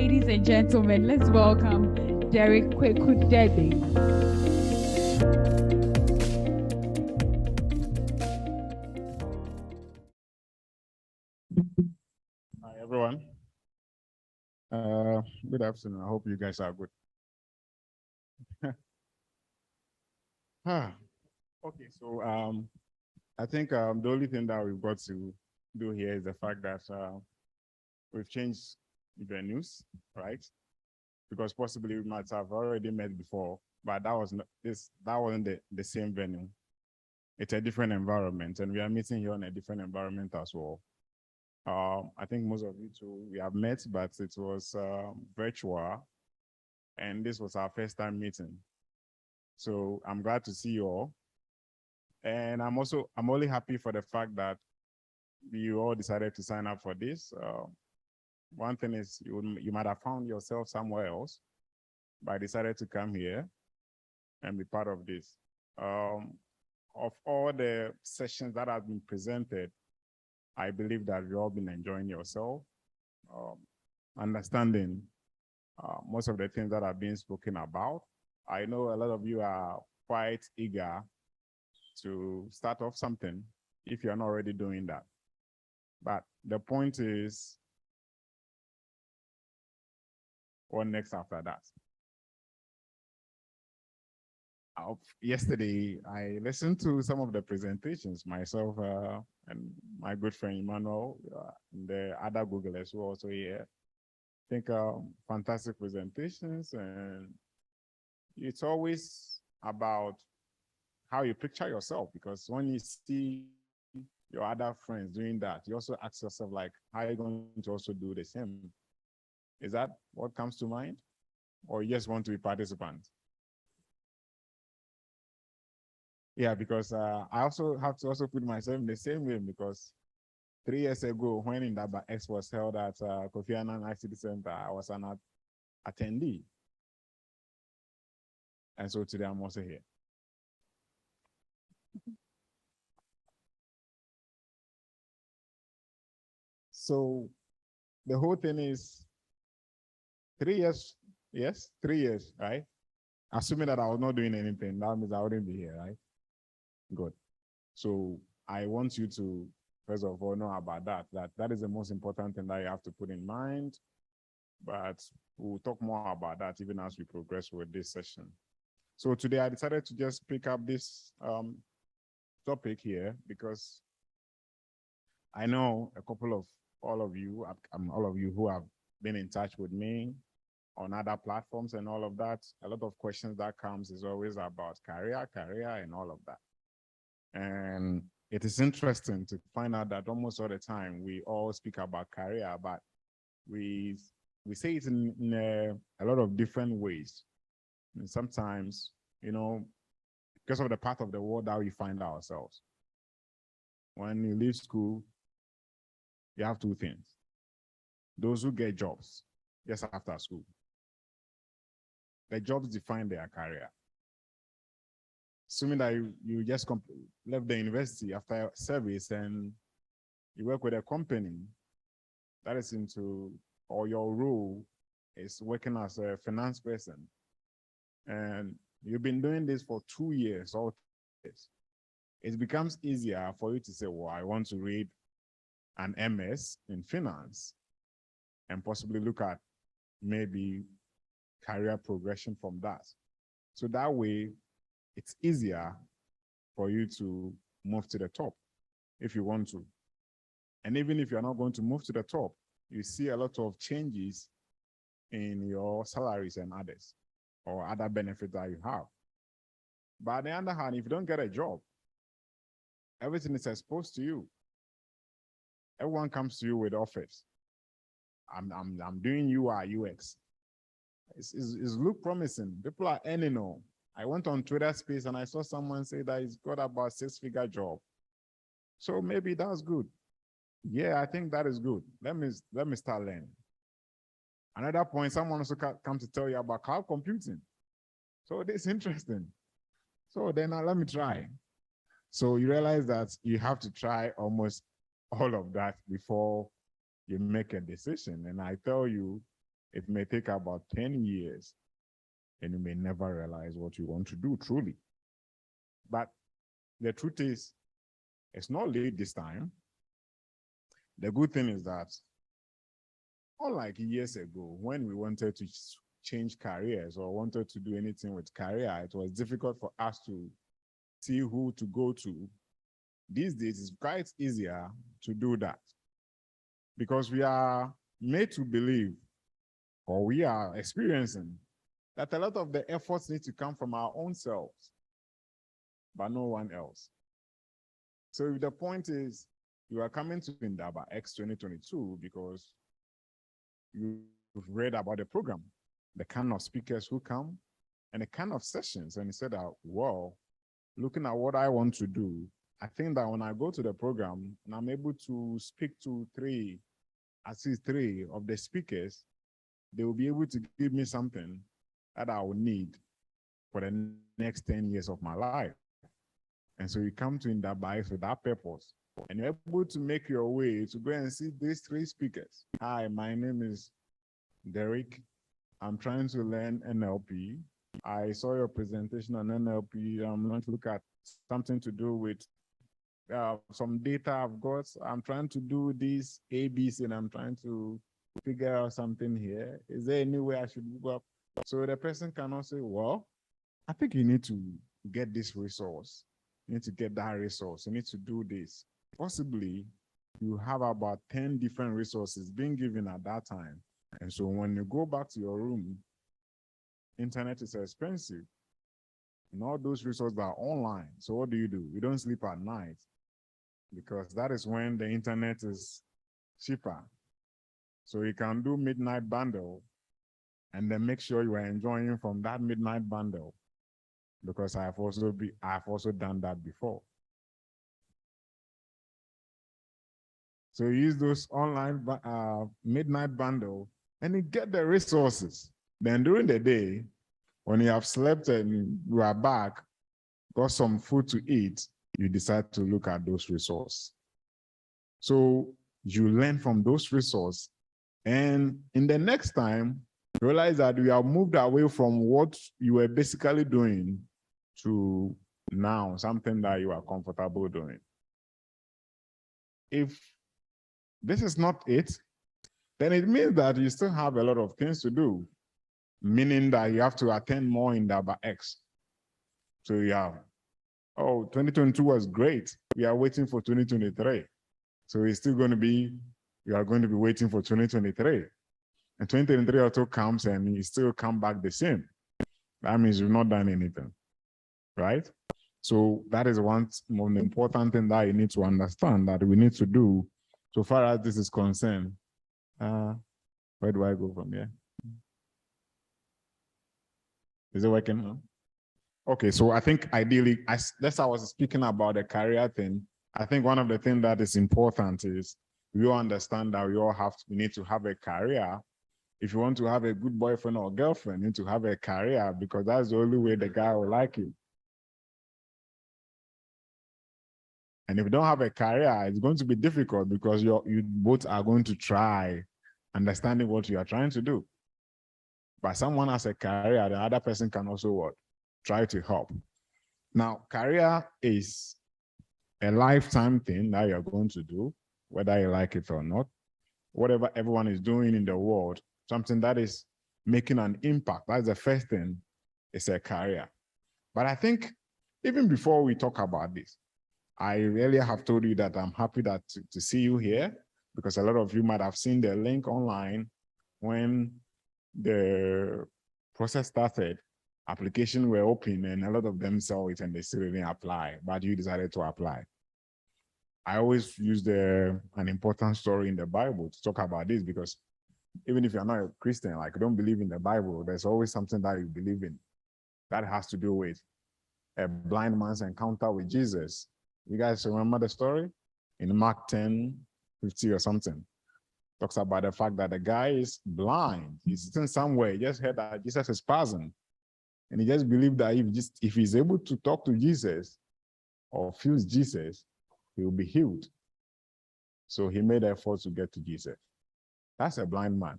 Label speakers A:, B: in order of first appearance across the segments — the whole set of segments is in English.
A: Ladies and gentlemen, let's welcome Derek Kwekudebe.
B: Hi, everyone. Good afternoon. I hope you guys are good. Okay, so I think the only thing that we've got to do here is the fact that we've changed venues, right? Because possibly we might have already met before, but that was not that wasn't the same venue. It's a different environment, and we are meeting here in a different environment as well. I think most of you too, we have met, but it was virtual, and this was our first time meeting. So I'm glad to see you all. And I'm only happy for the fact that you all decided to sign up for this. One thing is you might have found yourself somewhere else, but I decided to come here and be part of this. Of all the sessions that have been presented, I believe that you've all been enjoying yourself, understanding most of the things that are being spoken about. I know a lot of you are quite eager to start off something if you're not already doing that. But the point is, what next after that? Yesterday, I listened to some of the presentations myself and my good friend Emmanuel, and the other Googlers who are also here. I think fantastic presentations, and it's always about how you picture yourself, because when you see your other friends doing that, you also ask yourself, like, how are you going to also do the same? Is that what comes to mind? Or you just want to be participants? Yeah, because I also have to also put myself in the same way, because 3 years ago, when IndabaX was held at Kofi Annan ICT Center, I was an attendee. And so today I'm also here. So the whole thing is 3 years, yes, 3 years, right? Assuming that I was not doing anything, that means I wouldn't be here, right? Good. So I want you to, first of all, know about that is the most important thing that you have to put in mind. But we'll talk more about that even as we progress with this session. So today I decided to just pick up this topic here because I know a couple of all of you who have been in touch with me on other platforms and all of that. A lot of questions that comes is always about career and all of that. And it is interesting to find out that almost all the time we all speak about career, but we say it in a lot of different ways. And sometimes, you know, because of the part of the world that we find ourselves. When you leave school, you have two things. Those who get jobs just after school. The jobs define their career. Assuming that you just left the university after service and you work with a company that is into, or your role is working as a finance person, and you've been doing this for 2 years or 3 years, it becomes easier for you to say, well, I want to read an MS in finance and possibly look at maybe career progression from that. So that way, it's easier for you to move to the top if you want to. And even if you're not going to move to the top, you see a lot of changes in your salaries and others, or other benefits that you have. But on the other hand, if you don't get a job, everything is exposed to you. Everyone comes to you with offers. I'm doing UI, UX. It's look promising. People are earning all. I went on Twitter space and I saw someone say that he's got about 6-figure job. So maybe that's good. Yeah, I think that is good. Let me start learning. Another point, someone also come to tell you about cloud computing. So this is interesting. So then let me try. So you realize that you have to try almost all of that before you make a decision. And I tell you, It may take about 10 years, and you may never realize what you want to do truly. But the truth is, it's not late this time. The good thing is that, unlike years ago, when we wanted to change careers or wanted to do anything with career, it was difficult for us to see who to go to. These days, it's quite easier to do that because we are made to believe, or we are experiencing, that a lot of the efforts need to come from our own selves, but no one else. So the point is, you are coming to IndabaX 2022 because you've read about the program, the kind of speakers who come, and the kind of sessions. And you said that, well, looking at what I want to do, I think that when I go to the program and I'm able to speak to at least three of the speakers, they will be able to give me something that I will need for the next 10 years of my life. And so you come to IndabaX for that purpose. And you're able to make your way to go and see these three speakers. Hi, my name is Derek. I'm trying to learn NLP. I saw your presentation on NLP. I'm going to look at something to do with some data I've got. I'm trying to do this ABC and I'm trying to figure out something here. Is there any way I should move up? So the person cannot say, well, I think you need to get this resource. You need to get that resource. You need to do this. Possibly, you have about 10 different resources being given at that time. And so when you go back to your room, internet is expensive. And all those resources are online. So what do? You don't sleep at night because that is when the internet is cheaper. So you can do midnight bundle and then make sure you are enjoying from that midnight bundle, because I've also done that before. So you use those online midnight bundle and you get the resources. Then during the day, when you have slept and you are back, got some food to eat, you decide to look at those resources. So you learn from those resources, and in the next time, realize that you have moved away from what you were basically doing to now something that you are comfortable doing. If this is not it, then it means that you still have a lot of things to do, meaning that you have to attend more IndabaX. So you have, 2022 was great. We are waiting for 2023. So it's still going to be, you are going to be waiting for 2023. And 2023 also comes and you still come back the same. That means you've not done anything, right? So that is one more important thing that you need to understand that we need to do so far as this is concerned. Where do I go from here? Is it working? Okay, so I think ideally, as I was speaking about the career thing, I think one of the things that is important is we all understand that we need to have a career. If you want to have a good boyfriend or girlfriend, you need to have a career, because that's the only way the guy will like you. And if you don't have a career, it's going to be difficult because you both are going to try understanding what you are trying to do. But someone has a career, the other person can also what? Try to help. Now, career is a lifetime thing that you're going to do, whether you like it or not. Whatever everyone is doing in the world, something that is making an impact, that's the first thing, is a career. But I think even before we talk about this, I really have told you that I'm happy to see you here, because a lot of you might have seen the link online when the process started. Applications were open and a lot of them saw it and they still didn't apply, but you decided to apply. I always use an important story in the Bible to talk about this, because even if you're not a Christian, like you don't believe in the Bible, there's always something that you believe in that has to do with a blind man's encounter with Jesus. You guys remember the story? In Mark 10:50 or something. Talks about the fact that the guy is blind. He's sitting somewhere. He just heard that Jesus is passing. And he just believed that if he's able to talk to Jesus or feels Jesus, he will be healed. So he made an effort to get to Jesus. That's a blind man.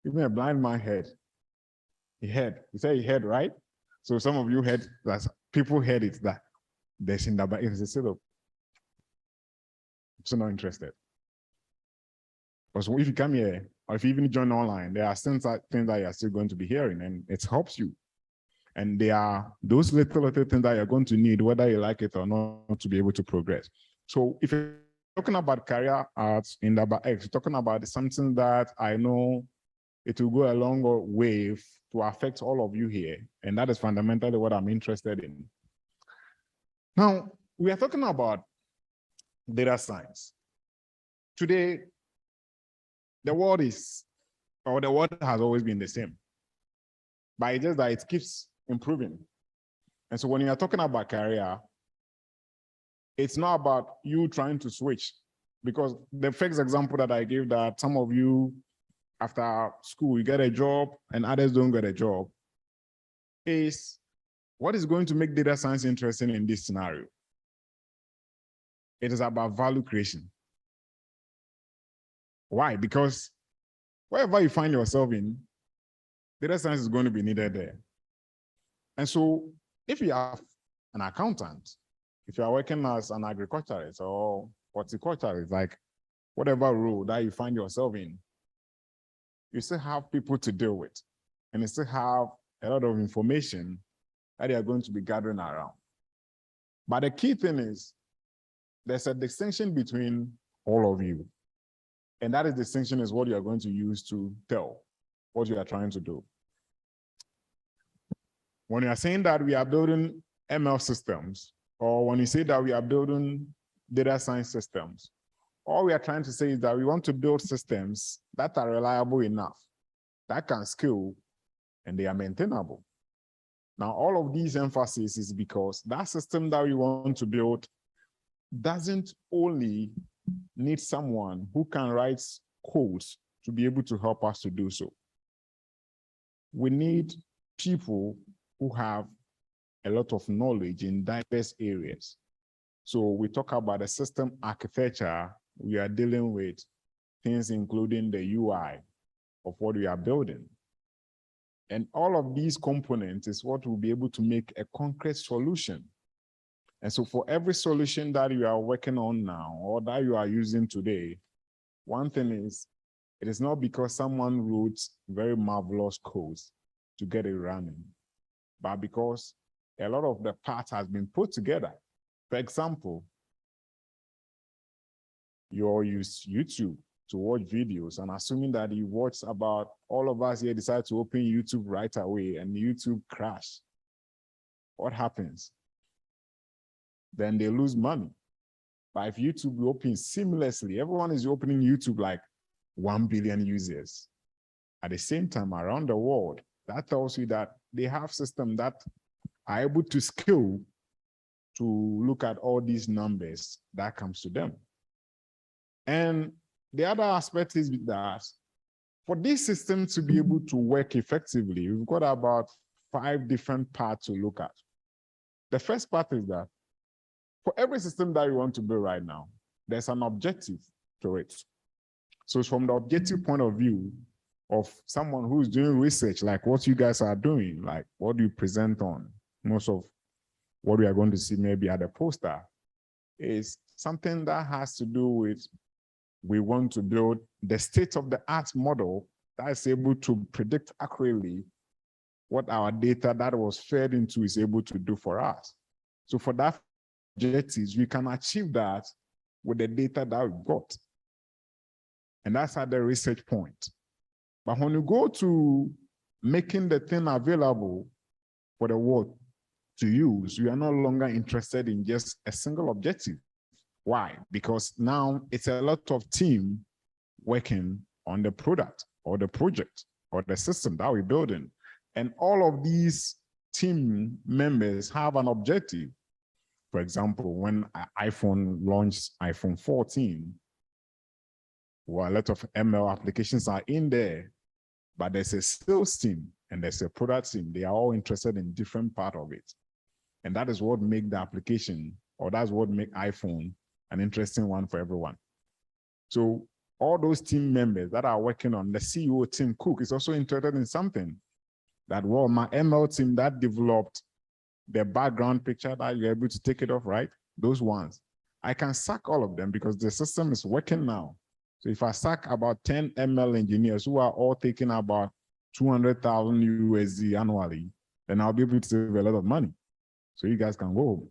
B: Even a blind man heard. He heard. He said he heard, right? So some of you heard that people heard it that there's IndabaX. It's a sort of, I'm still not interested. Because if you come here, or if you even join online, there are things that you're still going to be hearing, and it helps you. And there are those little things that you're going to need, whether you like it or not, to be able to progress. So if you're talking about career at IndabaX, you're talking about something that I know it will go a longer way to affect all of you here. And that is fundamentally what I'm interested in. Now, we are talking about data science. Today, the world has always been the same, but it's just that it keeps improving. And so when you are talking about career, it's not about you trying to switch, because the first example that I gave, that some of you after school, you get a job and others don't get a job, is what is going to make data science interesting in this scenario? It is about value creation. Why? Because wherever you find yourself in, data science is going to be needed there. And so if you have an accountant, if you are working as an agriculturist or horticulturist, like whatever role that you find yourself in, you still have people to deal with, and you still have a lot of information that they are going to be gathering around. But the key thing is there's a distinction between all of you. And that distinction is what you are going to use to tell what you are trying to do. When you are saying that we are building ML systems, or when you say that we are building data science systems, all we are trying to say is that we want to build systems that are reliable enough, that can scale, and they are maintainable. Now, all of these emphasis is because that system that we want to build doesn't only need someone who can write codes to be able to help us to do so. We need people who have a lot of knowledge in diverse areas. So we talk about the system architecture, we are dealing with things including the UI of what we are building. And all of these components is what will be able to make a concrete solution. And so for every solution that you are working on now or that you are using today, one thing is, it is not because someone wrote very marvelous codes to get it running, but because a lot of the parts has been put together. For example, you use YouTube to watch videos, and assuming that you watch about, all of us here decide to open YouTube right away and YouTube crash. What happens? Then they lose money. But if YouTube opens seamlessly, everyone is opening YouTube like 1 billion users at the same time around the world. That tells you that they have systems that are able to scale to look at all these numbers that comes to them. And the other aspect is that for this system to be able to work effectively, we've got about 5 different parts to look at. The first part is that for every system that you want to build right now, there's an objective to it. So from the objective point of view of someone who's doing research, like what you guys are doing, like what do you present on, most of what we are going to see maybe at the poster, is something that has to do with, we want to build the state-of-the-art model that is able to predict accurately what our data that was fed into is able to do for us. So for that objectives, we can achieve that with the data that we've got. And that's at the research point. But when you go to making the thing available for the world to use, you are no longer interested in just a single objective. Why? Because now it's a lot of team working on the product or the project or the system that we're building. And all of these team members have an objective. For example, when iPhone launched iPhone 14, well, a lot of ML applications are in there, but there's a sales team and there's a product team. They are all interested in different part of it. And that is what makes the application, or that's what makes iPhone an interesting one for everyone. So all those team members that are working on the CEO, Tim Cook, is also interested in something that, well, my ML team that developed the background picture that you're able to take it off, right? Those ones. I can sack all of them because the system is working now. So if I sack about 10 ML engineers who are all taking about 200,000 USD annually, then I'll be able to save a lot of money. So you guys can go home.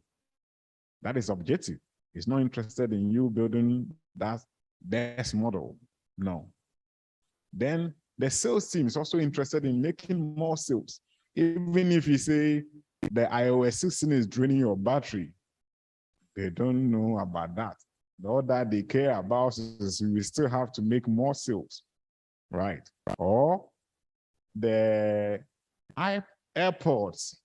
B: That is objective. It's not interested in you building that best model. No. Then the sales team is also interested in making more sales. Even if you say the iOS 16 is draining your battery, they don't know about that. All that they care about is we still have to make more sales, right? Or the AirPods,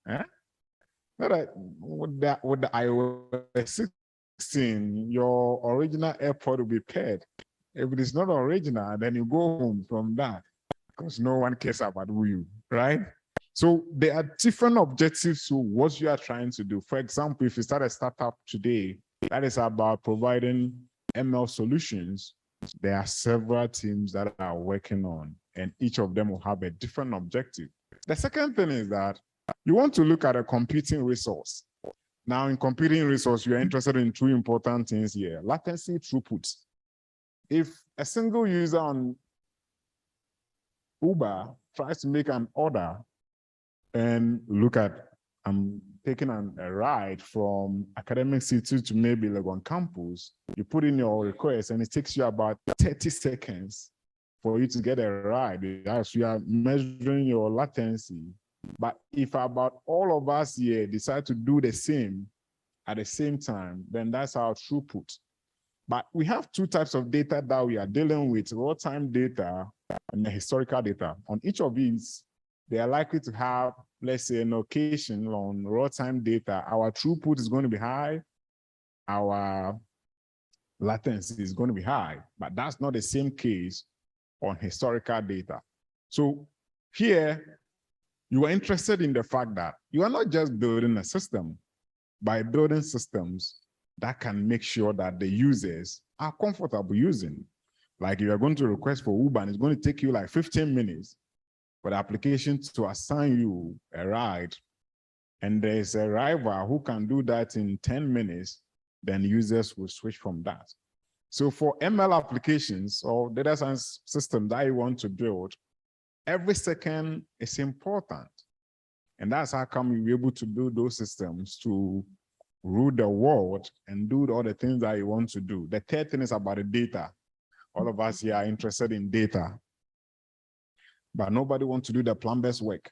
B: with the iOS 16, your original AirPod will be paired. If it is not original, then you go home from that because no one cares about you, right? So there are different objectives to what you are trying to do. For example, if you start a startup today that is about providing ML solutions, there are several teams that are working on, and each of them will have a different objective. The second thing is that you want to look at a computing resource. Now, in computing resource, you're interested in two important things here: latency, throughput. If a single user on Uber tries to make an order and look at, I'm taking a ride from Academic City to maybe Legon campus, you put in your request and it takes you about 30 seconds for you to get a ride. As you are measuring your latency. But if about all of us here decide to do the same at the same time, then that's our throughput. But we have two types of data that we are dealing with: real-time data and the historical data. On each of these, they are likely to have, let's say, an occasion on real-time data. Our throughput is going to be high, our latency is going to be high, but that's not the same case on historical data. So here, you are interested in the fact that you are not just building a system. By building systems that can make sure that the users are comfortable using. Like you are going to request for Uber and it's going to take you like 15 minutes for the application to assign you a ride, and there's a driver who can do that in 10 minutes, then users will switch from that. So for ML applications or data science systems that you want to build, every second is important. And that's how come you're able to build those systems to rule the world and do all the things that you want to do. The third thing is about the data. All of us here are interested in data, but nobody wants to do the plumber's work.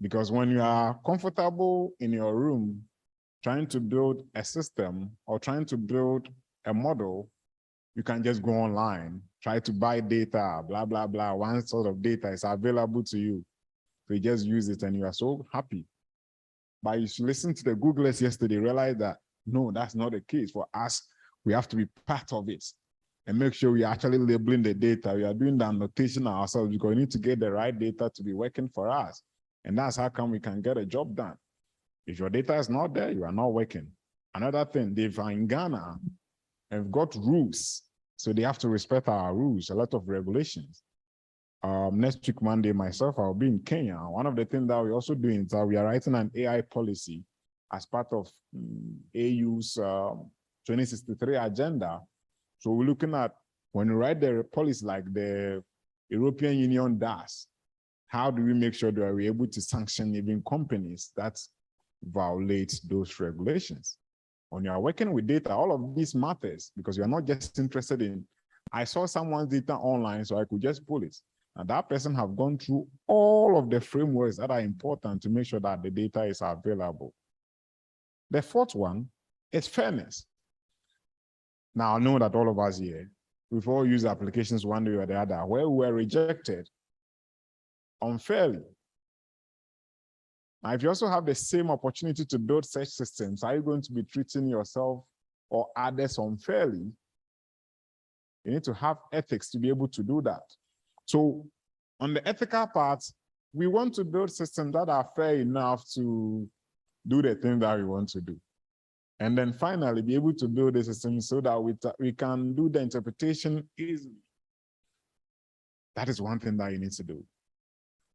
B: Because when you are comfortable in your room, trying to build a system or trying to build a model, you can just go online, try to buy data, blah, blah, blah. One sort of data is available to you. So you just use it and you are so happy. But you should listen to the Googlers yesterday, realize that, no, that's not the case. For us, we have to be part of it and make sure we are actually labeling the data. We are doing the annotation ourselves because we need to get the right data to be working for us. And that's how come we can get a job done. If your data is not there, you are not working. Another thing, they've in Ghana have got rules. So they have to respect our rules, a lot of regulations. Next week, Monday, myself, I'll be in Kenya. One of the things that we're also doing is that we are writing an AI policy as part of AU's 2063 agenda. So we're looking at, when we write the policy like the European Union does, how do we make sure that we're able to sanction even companies that violate those regulations? When you are working with data, all of this matters because you're not just interested in, I saw someone's data online, so I could just pull it. And that person have gone through all of the frameworks that are important to make sure that the data is available. The fourth one is fairness. Now, I know that all of us here, we've all used applications one way or the other where we were rejected unfairly. Now, if you also have the same opportunity to build such systems, are you going to be treating yourself or others unfairly? You need to have ethics to be able to do that. So on the ethical part, we want to build systems that are fair enough to do the thing that we want to do. And then finally be able to build a system so that we can do the interpretation easily. That is one thing that you need to do.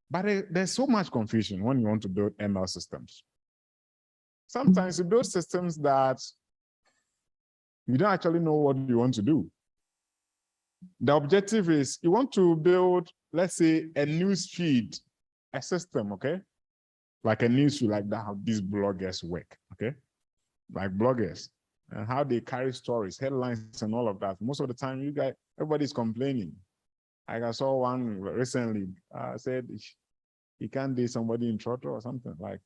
B: But there's so much confusion when you want to build ML systems. Sometimes you build systems that you don't actually know what you want to do. The objective is you want to build, let's say, a news feed, a system, okay? Like a news feed, like that, how these bloggers work, okay? Like bloggers and how they carry stories, headlines, and all of that. Most of the time, everybody's complaining. Like I saw one recently said he can't date somebody in Toronto or something. Like,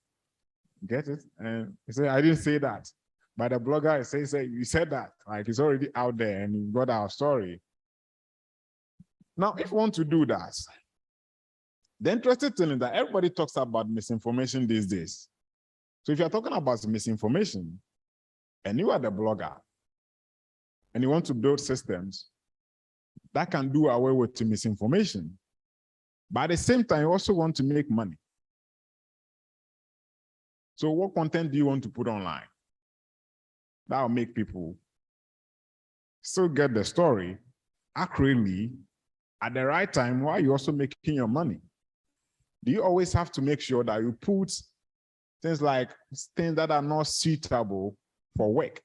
B: get it? And he said, I didn't say that. But the blogger says, you said that. Like, it's already out there and you got our story. Now, if you want to do that, the interesting thing is that everybody talks about misinformation these days. So if you're talking about misinformation and you are the blogger and you want to build systems that can do away with misinformation, but at the same time, you also want to make money. So what content do you want to put online that will make people still get the story accurately at the right time while you're also making your money? Do you always have to make sure that you put things that are not suitable for work,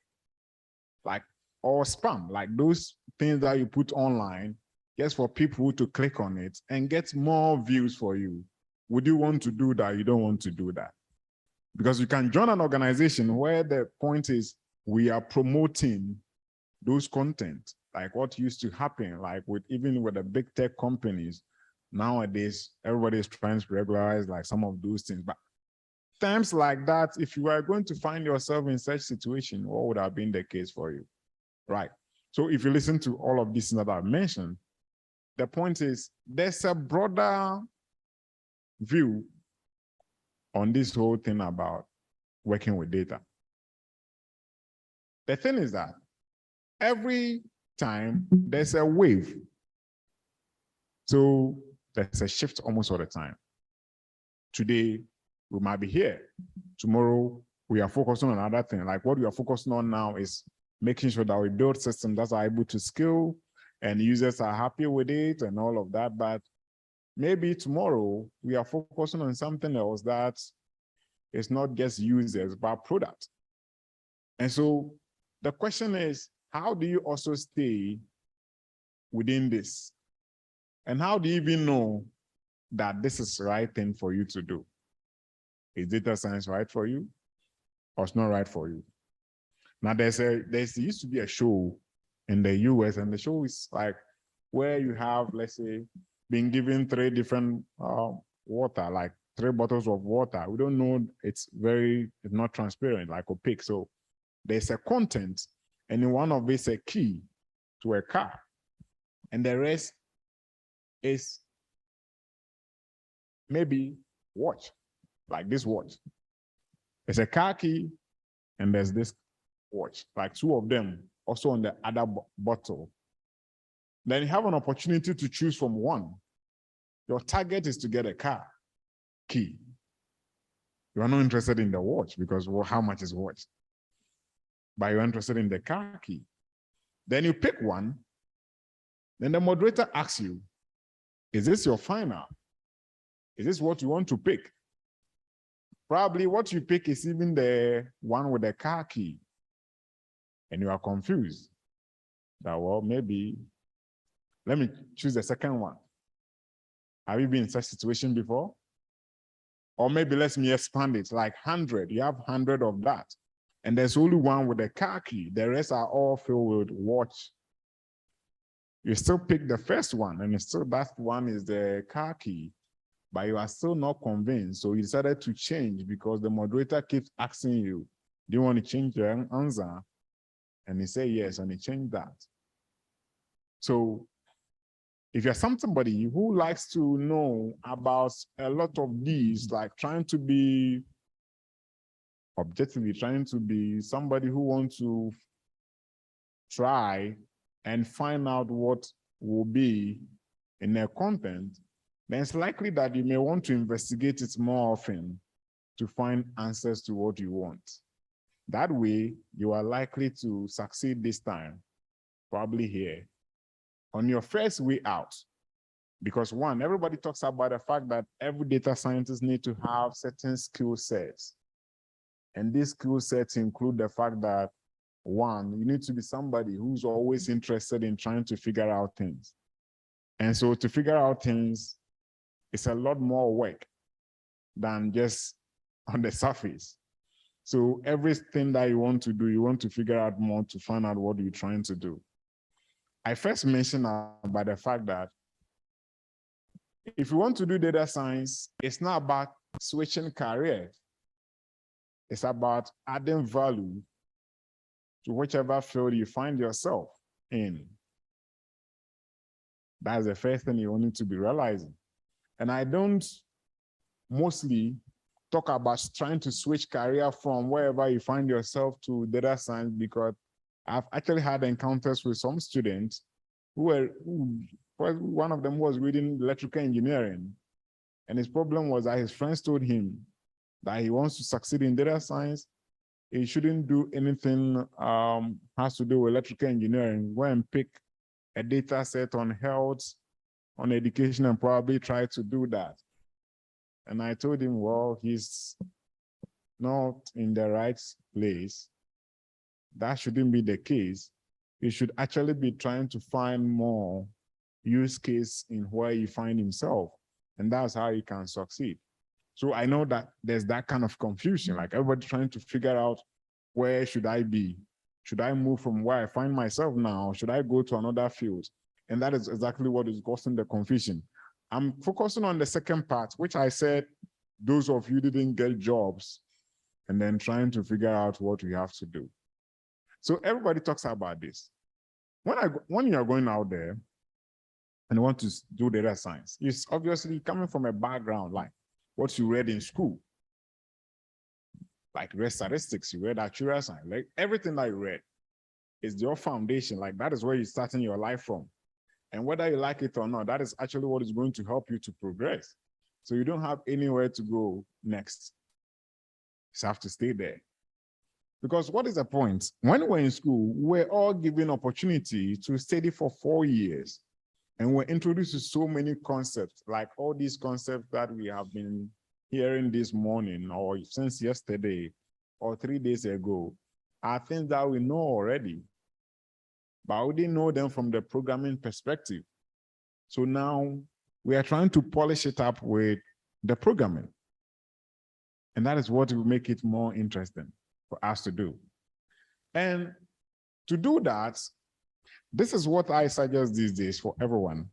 B: like, or spam, like those things that you put online just for people to click on it and get more views for you? Would you want to do that? You don't want to do that. Because you can join an organization where the point is we are promoting those content, like what used to happen, like even with the big tech companies. Nowadays, everybody is trying to regularize like some of those things. But times like that, if you are going to find yourself in such situation, what would have been the case for you? Right. So if you listen to all of these that I've mentioned, the point is there's a broader view on this whole thing about working with data. The thing is that every time there's a wave, so there's a shift almost all the time. Today, we might be here. Tomorrow, we are focusing on another thing. Like what we are focusing on now is making sure that we build systems that are able to scale and users are happy with it and all of that. But maybe tomorrow, we are focusing on something else that is not just users, but product. And so the question is, how do you also stay within this? And how do you even know that this is the right thing for you to do? Is data science right for you or it's not right for you? Now there used to be a show in the US, and the show is like where you have, let's say, been given 3 different water, like 3 bottles of water. We don't know, it's not transparent, like opaque. So there's a content, and in one of it's a key to a car, and the rest is maybe watch, like this watch. There's a car key, and there's this watch, like 2 of them also on the other bottle. Then you have an opportunity to choose from one. Your target is to get a car key. You are not interested in the watch because, well, how much is watch? But you're interested in the car key. Then you pick one. Then the moderator asks you, is this your final? Is this what you want to pick? Probably what you pick is even the one with the car key. And you are confused. That, well, maybe, let me choose the second one. Have you been in such a situation before? Or maybe let me expand it, like 100. You have 100 of that. And there's only one with the car key. The rest are all filled with watch. You still pick the first one, and still that one is the car key, but you are still not convinced. So you decided to change because the moderator keeps asking you, do you want to change your answer? And you say yes, and you change that. So if you're somebody who likes to know about a lot of these, like trying to be objectively, trying to be somebody who wants to try and find out what will be in their content, then it's likely that you may want to investigate it more often to find answers to what you want. That way, you are likely to succeed this time, probably here. On your first way out, because one, everybody talks about the fact that every data scientist need to have certain skill sets. And these skill sets include the fact that one, you need to be somebody who's always interested in trying to figure out things. And so to figure out things, it's a lot more work than just on the surface. So everything that you want to do, you want to figure out more to find out what you're trying to do. I first mentioned about the fact that if you want to do data science, it's not about switching careers. It's about adding value to whichever field you find yourself in. That's the first thing you need to be realizing. And I don't mostly talk about trying to switch career from wherever you find yourself to data science, because I've actually had encounters with some students who one of them was reading electrical engineering. And his problem was that his friends told him that he wants to succeed in data science. He shouldn't do anything has to do with electrical engineering. Go and pick a data set on health, on education, and probably try to do that. And I told him, well, he's not in the right place. That shouldn't be the case. He should actually be trying to find more use case in where he finds himself. And that's how he can succeed. So I know that there's that kind of confusion, like everybody trying to figure out, where should I be? Should I move from where I find myself now? Should I go to another field? And that is exactly what is causing the confusion. I'm focusing on the second part, which I said, those of you didn't get jobs, and then trying to figure out what we have to do. So everybody talks about this. When you're going out there and want to do data science, it's obviously coming from a background like what you read in school. Like you read statistics, you read actuarial science, like everything that you read is your foundation. Like that is where you're starting your life from. And whether you like it or not, that is actually what is going to help you to progress. So you don't have anywhere to go next. You just have to stay there. Because what is the point? When we're in school, we're all given opportunity to study for 4 years. And we're introduced to so many concepts, like all these concepts that we have been hearing this morning or since yesterday or 3 days ago are things that we know already, but we didn't know them from the programming perspective. So now we are trying to polish it up with the programming. And that is what will make it more interesting for us to do. And to do that, this is what I suggest these days for everyone.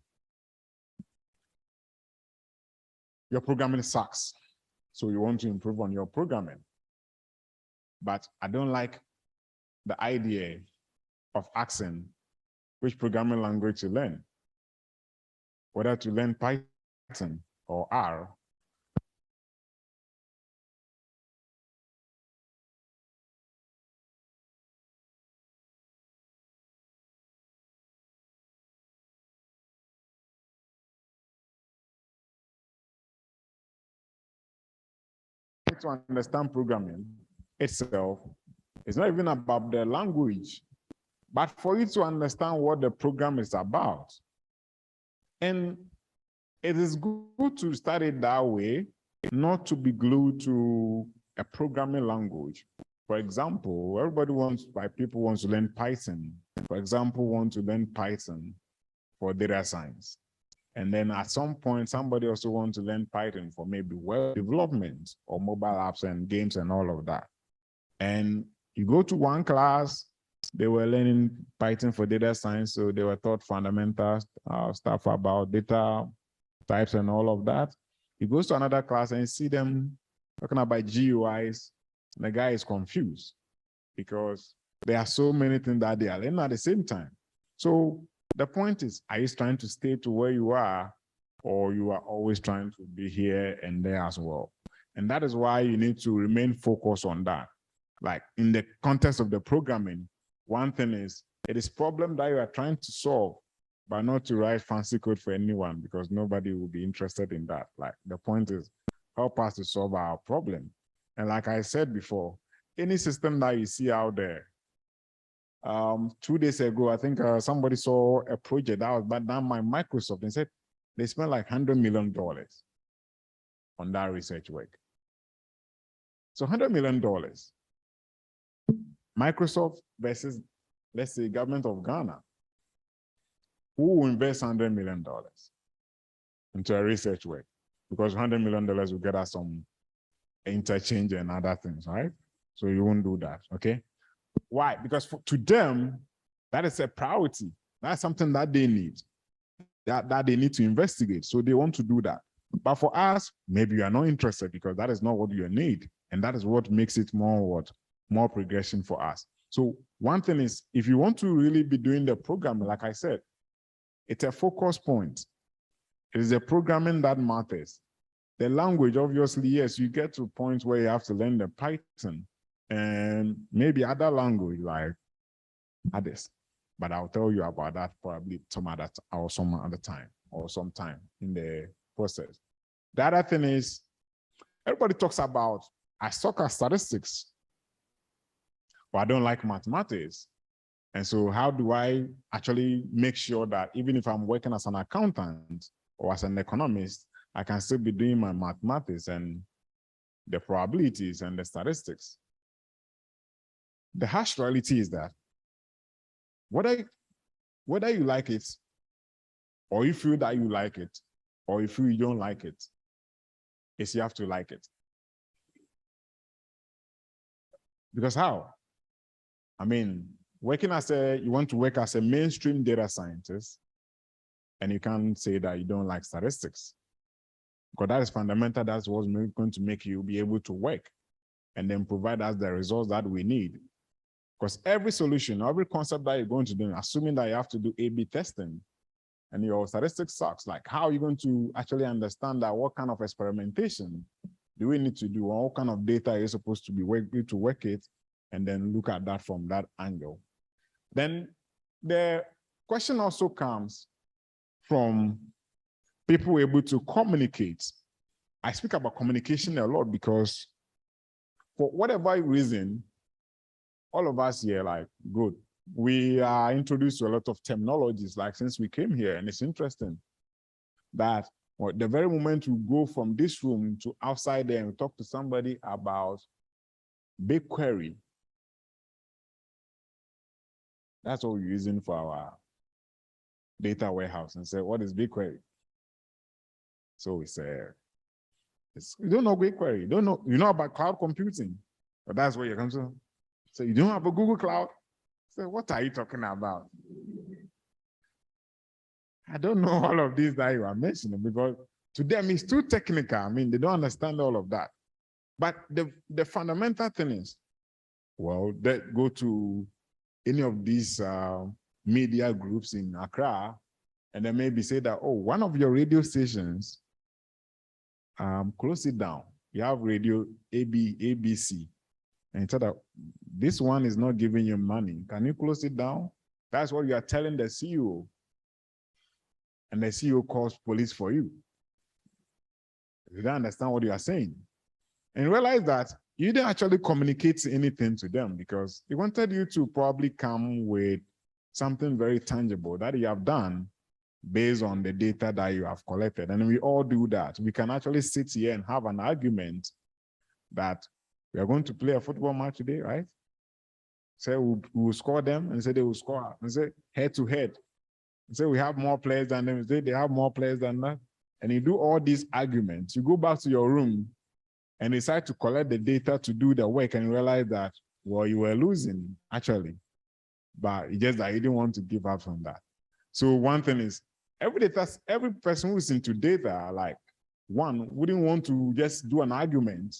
B: Your programming sucks, so you want to improve on your programming. But I don't like the idea of asking which programming language to learn, whether to learn Python or R. To understand programming itself, it's not even about the language, but for you to understand what the program is about. And it is good to start it that way, not to be glued to a programming language. For example, people want to learn Python. For example, want to learn Python for data science. And then at some point, somebody also wants to learn Python for maybe web development or mobile apps and games and all of that. And you go to one class, they were learning Python for data science, so they were taught fundamental stuff about data types and all of that. You go to another class and you see them talking about GUIs, and the guy is confused because there are so many things that they are learning at the same time. So the point is, are you trying to stay to where you are, or you are always trying to be here and there as well? And that is why you need to remain focused on that. Like in the context of the programming, one thing is, it is problem that you are trying to solve, but not to write fancy code for anyone, because nobody will be interested in that. Like the point is, help us to solve our problem. And like I said before, any system that you see out there. 2 days ago, I think somebody saw a project that was done by Microsoft and said they spent like $100 million on that research work. So $100 million. Microsoft versus, let's say, government of Ghana. Who will invest $100 million into a research work? Because $100 million will get us some interchange and other things, right? So you won't do that, okay? Why? Because to them, that is a priority. That's something that they need, that they need to investigate. So they want to do that. But for us, maybe you are not interested because that is not what you need. And that is what makes it more progression for us. So one thing is, if you want to really be doing the programming, like I said, it's a focus point. It is the programming that matters. The language, obviously, yes, you get to a point where you have to learn the Python and maybe other language like others. But I'll tell you about that probably some other time or sometime in the process. The other thing is, everybody talks about, I suck at statistics, but I don't like mathematics. And so how do I actually make sure that even if I'm working as an accountant or as an economist, I can still be doing my mathematics and the probabilities and the statistics? The harsh reality is that whether you like it, or you feel that you like it, or you feel you don't like it, is you have to like it. Because how? I mean, you want to work as a mainstream data scientist, and you can't say that you don't like statistics. Because that is fundamental. That's what's going to make you be able to work and then provide us the results that we need. Because every solution, every concept that you're going to do, assuming that you have to do A/B testing and your statistics sucks, like how are you going to actually understand that what kind of experimentation do we need to do, or what kind of data you're supposed to be able to work it, and then look at that from that angle. Then the question also comes from people able to communicate. I speak about communication a lot because for whatever reason, all of us here, like, good. We are introduced to a lot of terminologies, like since we came here, and it's interesting that the very moment you go from this room to outside there and talk to somebody about BigQuery, that's what we're using for our data warehouse, and say, what is BigQuery? So we say, you don't know BigQuery, you know about cloud computing, but that's where you're going to. So you don't have a Google Cloud? So what are you talking about? I don't know all of these that you are mentioning because to them it's too technical. I mean, they don't understand all of that. But the fundamental thing is, well, they go to any of these media groups in Accra, and then maybe say that, oh, one of your radio stations, close it down. You have radio ABC. And tell that this one is not giving you money. Can you close it down? That's what you are telling the CEO. And the CEO calls police for you. You don't understand what you are saying. And realize that you didn't actually communicate anything to them because they wanted you to probably come with something very tangible that you have done based on the data that you have collected. And we all do that. We can actually sit here and have an argument that we are going to play a football match today, right? Say we'll score them, and say they will score, and say head to head. And say we have more players than them, say they have more players than that. And you do all these arguments. You go back to your room and decide to collect the data to do the work and realize that, well, you were losing actually, but it's just that you didn't want to give up on that. So one thing is, every person who's into data, like one, wouldn't want to just do an argument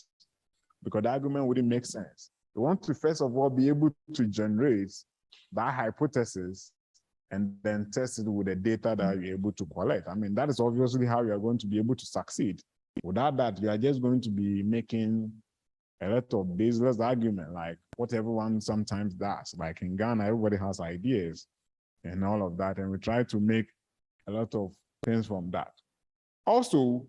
B: because the argument wouldn't make sense. You want to, first of all, be able to generate that hypothesis and then test it with the data that you're able to collect. I mean, that is obviously how you're going to be able to succeed. Without that, you are just going to be making a lot of baseless argument, like what everyone sometimes does. Like in Ghana, everybody has ideas and all of that, and we try to make a lot of things from that. Also,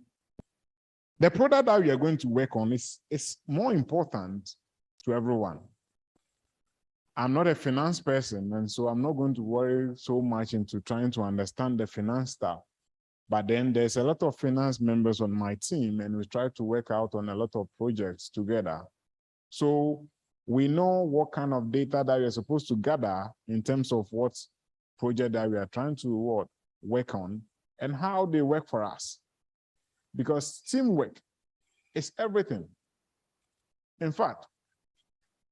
B: the product that we are going to work on is more important to everyone. I'm not a finance person, and so I'm not going to worry so much into trying to understand the finance stuff. But then there's a lot of finance members on my team, and we try to work out on a lot of projects together. So we know what kind of data that we're supposed to gather in terms of what project that we are trying to work on and how they work for us. Because teamwork is everything. In fact,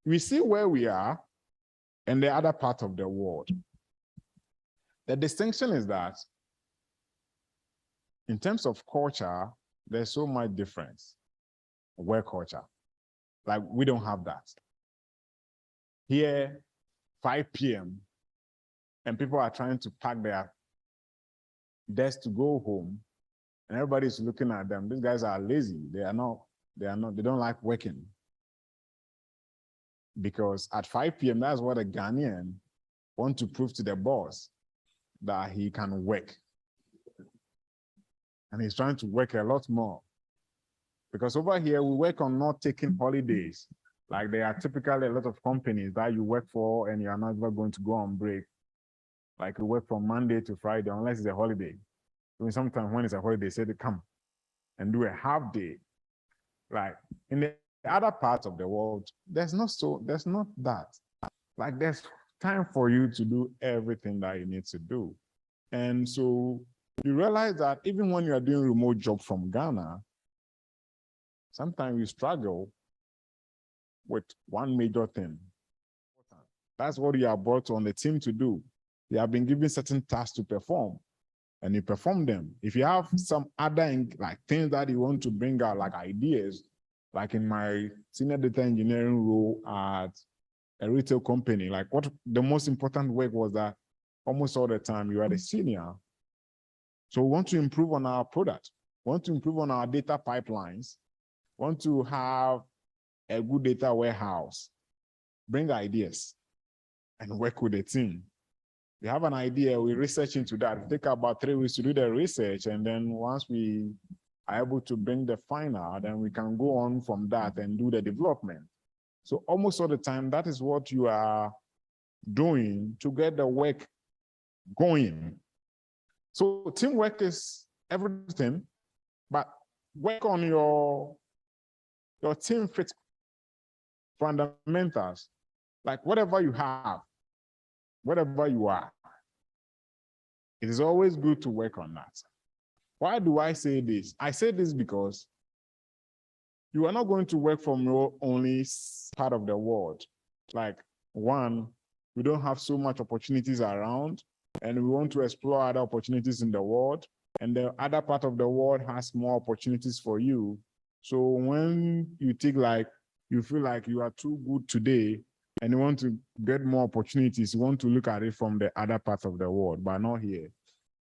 B: we see where we are and the other part of the world. The distinction is that in terms of culture, there's so much difference. Work culture. Like, we don't have that. Here, 5 p.m., and people are trying to pack their desk to go home, and everybody's looking at them. These guys are lazy. They don't like working. Because at 5 p.m., that's what a Ghanaian wants to prove to the boss, that he can work. And he's trying to work a lot more. Because over here, we work on not taking holidays. Like, there are typically a lot of companies that you work for and you're not ever going to go on break. Like, you work from Monday to Friday, unless it's a holiday. I mean, sometimes when it's a holiday, they say they come and do a half day. Like, in the other parts of the world, there's not that. Like, there's time for you to do everything that you need to do. And so you realize that even when you are doing remote job from Ghana, sometimes you struggle with one major thing. That's what you are brought on the team to do. You have been given certain tasks to perform, and you perform them. If you have some other like things that you want to bring out, like ideas, like in my senior data engineering role at a retail company, like what the most important work was that almost all the time you are the senior. So we want to improve on our product, want to improve on our data pipelines, want to have a good data warehouse, bring ideas and work with the team. We have an idea, we research into that. It takes about 3 weeks to do the research. And then once we are able to bring the final, then we can go on from that and do the development. So almost all the time, that is what you are doing to get the work going. So teamwork is everything, but work on your team fit fundamentals. Like, whatever you have, whatever you are, it is always good to work on that. Why do I say this? I say this because you are not going to work from your only part of the world. Like, one, we don't have so much opportunities around, and we want to explore other opportunities in the world. And the other part of the world has more opportunities for you. So when you think like you feel like you are too good today and you want to get more opportunities, you want to look at it from the other part of the world, but not here.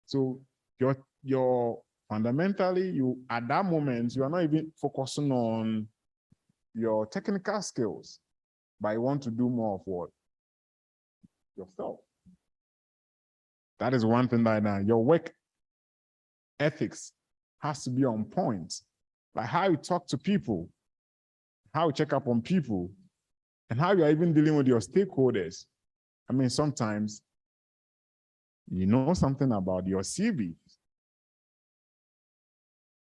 B: So your fundamentally, you at that moment, you are not even focusing on your technical skills, but you want to do more of what? Yourself. That is one thing that your work ethics has to be on point. Like how you talk to people, how you check up on people, and how you are even dealing with your stakeholders. I mean, sometimes you know something about your CV.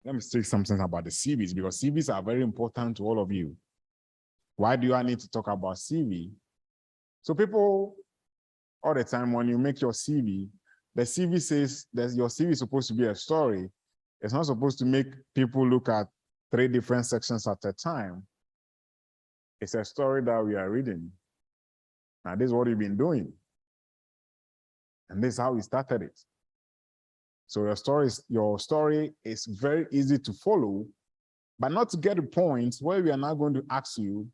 B: Let me say something about the CVs, because CVs are very important to all of you. Why do I need to talk about CV? So people, all the time, when you make your CV, the CV says that your CV is supposed to be a story. It's not supposed to make people look at 3 different sections at a time. It's a story that we are reading. Now, this is what you've been doing. And this is how we started it. So your story is very easy to follow, but not to get to points where we are not going to ask you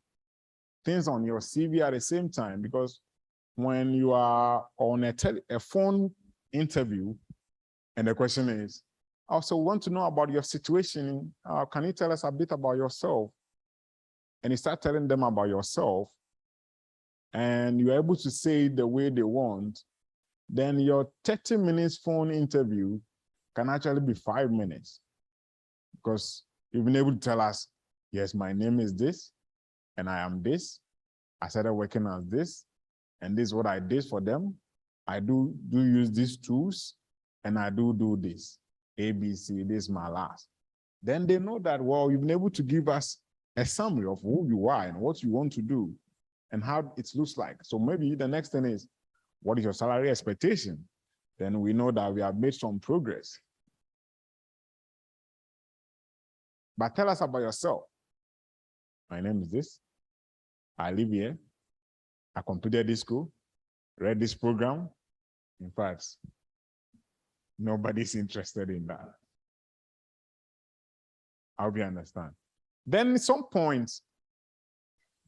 B: things on your CV at the same time, because when you are on a phone interview and the question is, I also want to know about your situation. Can you tell us a bit about yourself? And you start telling them about yourself and you're able to say it the way they want, then your 30 minutes phone interview can actually be 5 minutes, because you've been able to tell us, yes, my name is this, and I am this, I started working as this, and this is what I did for them. I do use these tools, and I do this. ABC, this is my last. Then they know that, well, you've been able to give us a summary of who you are and what you want to do and how it looks like. So maybe the next thing is, what is your salary expectation? Then we know that we have made some progress. But tell us about yourself. My name is this. I live here. I completed this school, read this program. In fact, nobody's interested in that. I hope you understand. Then at some point,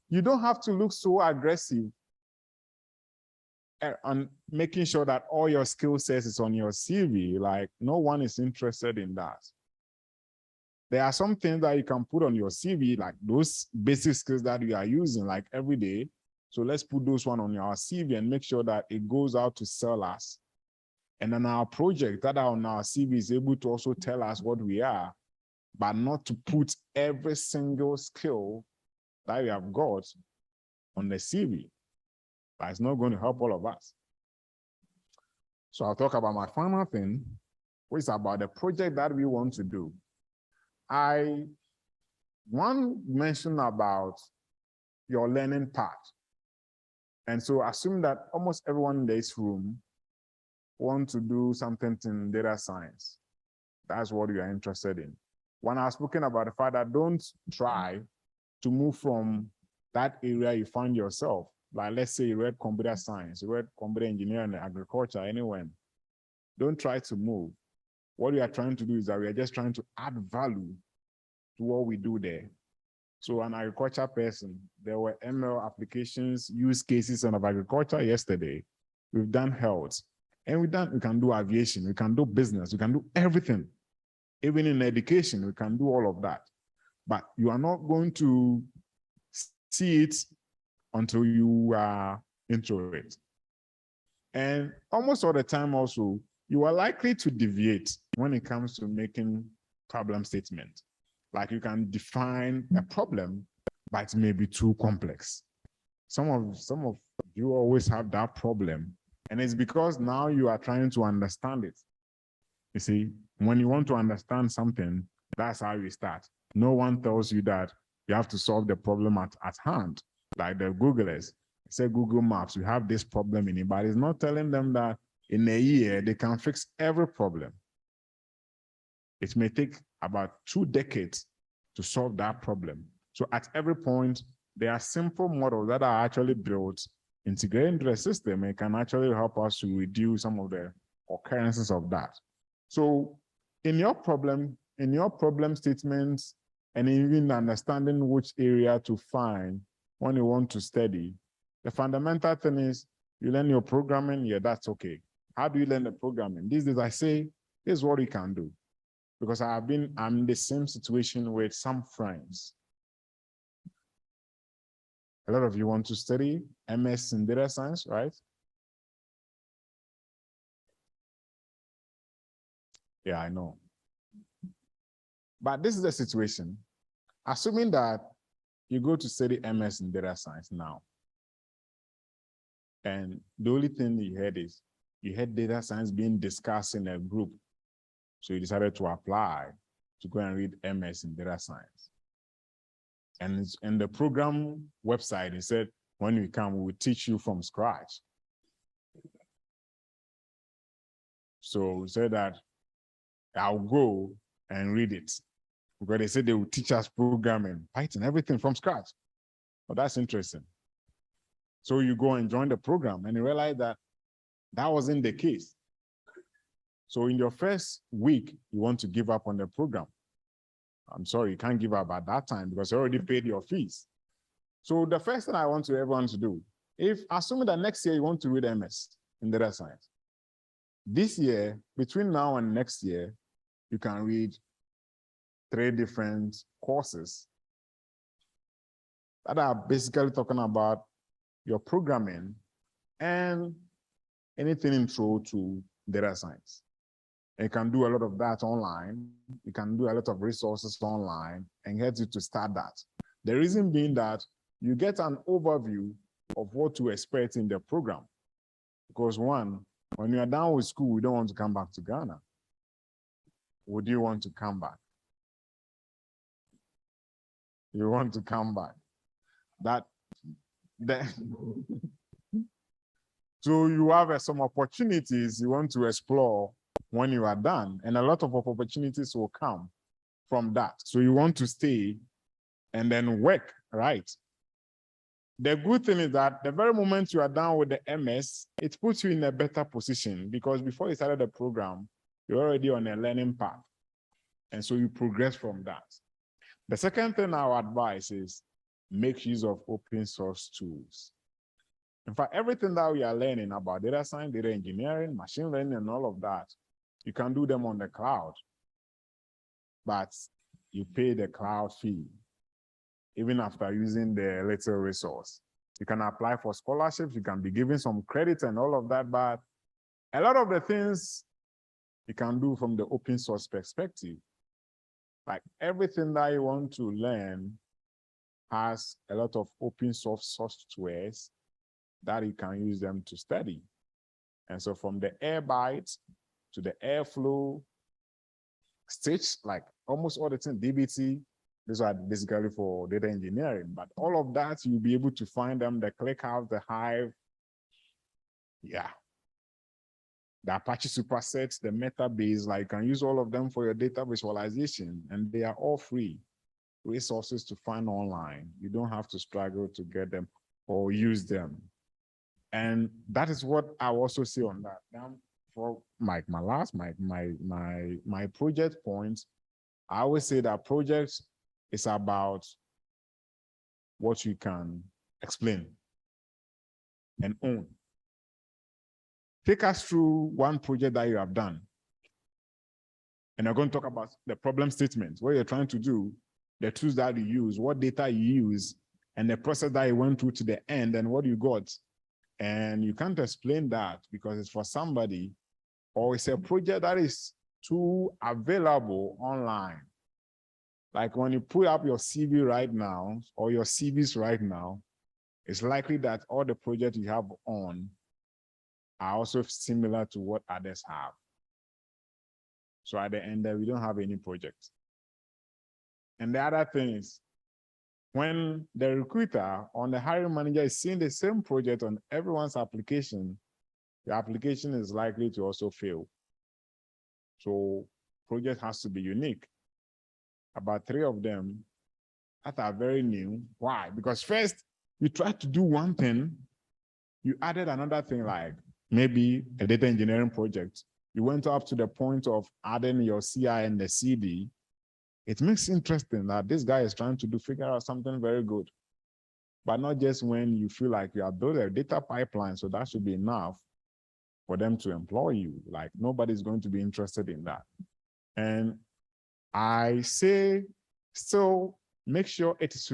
B: you don't have to look so aggressive on making sure that all your skill sets is on your CV. Like, no one is interested in that. There are some things that you can put on your CV, like those basic skills that you are using like every day. So let's put those one on our CV and make sure that it goes out to sell us. And then our project that are on our CV is able to also tell us what we are, but not to put every single skill that we have got on the CV. That's not going to help all of us. So I'll talk about my final thing, which is about the project that we want to do. One mentioned about your learning part. And so assume that almost everyone in this room want to do something in data science. That's what you are interested in. When I was speaking about the fact that don't try to move from that area you find yourself. Like, let's say you read computer science, you read computer engineering, agriculture, anywhere. Don't try to move. What we are trying to do is that we are just trying to add value to what we do there. So an agriculture person, there were ML applications, use cases of agriculture yesterday. We've done health, and we can do aviation, we can do business, we can do everything. Even in education, we can do all of that. But you are not going to see it until you are into it. And almost all the time also, you are likely to deviate when it comes to making problem statement. Like, you can define a problem, but it may be too complex. Some of you always have that problem, and it's because now you are trying to understand it. You see, when you want to understand something, that's how you start. No one tells you that you have to solve the problem at hand, like the Googlers. Say Google Maps, we have this problem in it, but it's not telling them that in a year they can fix every problem. It may take about 2 decades to solve that problem. So at every point, there are simple models that are actually built, integrated into the system, and can actually help us to reduce some of the occurrences of that. So in your problem statements, and even understanding which area to find when you want to study, the fundamental thing is you learn your programming, yeah, that's okay. How do you learn the programming? These days I say, this is what you can do. Because I'm in the same situation with some friends. A lot of you want to study MS in data science, right? Yeah, I know. But this is the situation. Assuming that you go to study MS in data science now, and the only thing you heard is, you heard data science being discussed in a group. So you decided to apply to go and read MS in data science. And it's in the program website, it said, when you come, we will teach you from scratch. So we said that I'll go and read it, because they said they will teach us programming, Python, everything from scratch. Well, that's interesting. So you go and join the program, and you realize that that wasn't the case. So in your first week, you want to give up on the program. I'm sorry, you can't give up at that time because you already paid your fees. So the first thing I want everyone to do, assuming that next year you want to read MS in data science, this year, between now and next year, you can read 3 different courses that are basically talking about your programming and anything intro to data science. And you can do a lot of that online. You can do a lot of resources online and get you to start that. The reason being that you get an overview of what to expect in the program. Because one, when you are done with school, you don't want to come back to Ghana. Would you want to come back? You want to come back. That so you have some opportunities you want to explore when you are done, and a lot of opportunities will come from that. So you want to stay and then work, right? The good thing is that the very moment you are done with the MS, it puts you in a better position, because before you started the program, you're already on a learning path. And so you progress from that. The second thing I would advise is make use of open source tools. In fact, everything that we are learning about data science, data engineering, machine learning, and all of that, you can do them on the cloud, but you pay the cloud fee, even after using the little resource. You can apply for scholarships, you can be given some credit and all of that, but a lot of the things you can do from the open source perspective. Like everything that you want to learn has a lot of open source softwares that you can use them to study. And so from the Airbyte to the Airflow, Stitch, like almost all the things, DBT, these are basically for data engineering, but all of that, you'll be able to find them, the ClickHouse, the Hive, yeah. The Apache supersets, the Metabase, like you can use all of them for your data visualization, and they are all free resources to find online. You don't have to struggle to get them or use them. And that is what I also say on that. Now, for my project point, I always say that project is about what you can explain and own. Take us through one project that you have done. And I'm going to talk about the problem statement, what you're trying to do, the tools that you use, what data you use, and the process that you went through to the end and what you got. And you can't explain that because it's for somebody, or it's a project that is too available online. Like when you put up your CV right now, or your CVs right now, it's likely that all the projects you have on are also similar to what others have. So at the end, we don't have any project. And the other thing is, when the recruiter or the hiring manager is seeing the same project on everyone's application, the application is likely to also fail. So project has to be unique. About 3 of them that are very new. Why? Because first, you tried to do one thing, you added another thing, like maybe a data engineering project. You went up to the point of adding your CI and the CD. It makes it interesting that this guy is trying to figure out something very good, but not just when you feel like you are building a data pipeline, so that should be enough for them to employ you. Like nobody's going to be interested in that. And I say, still make sure it is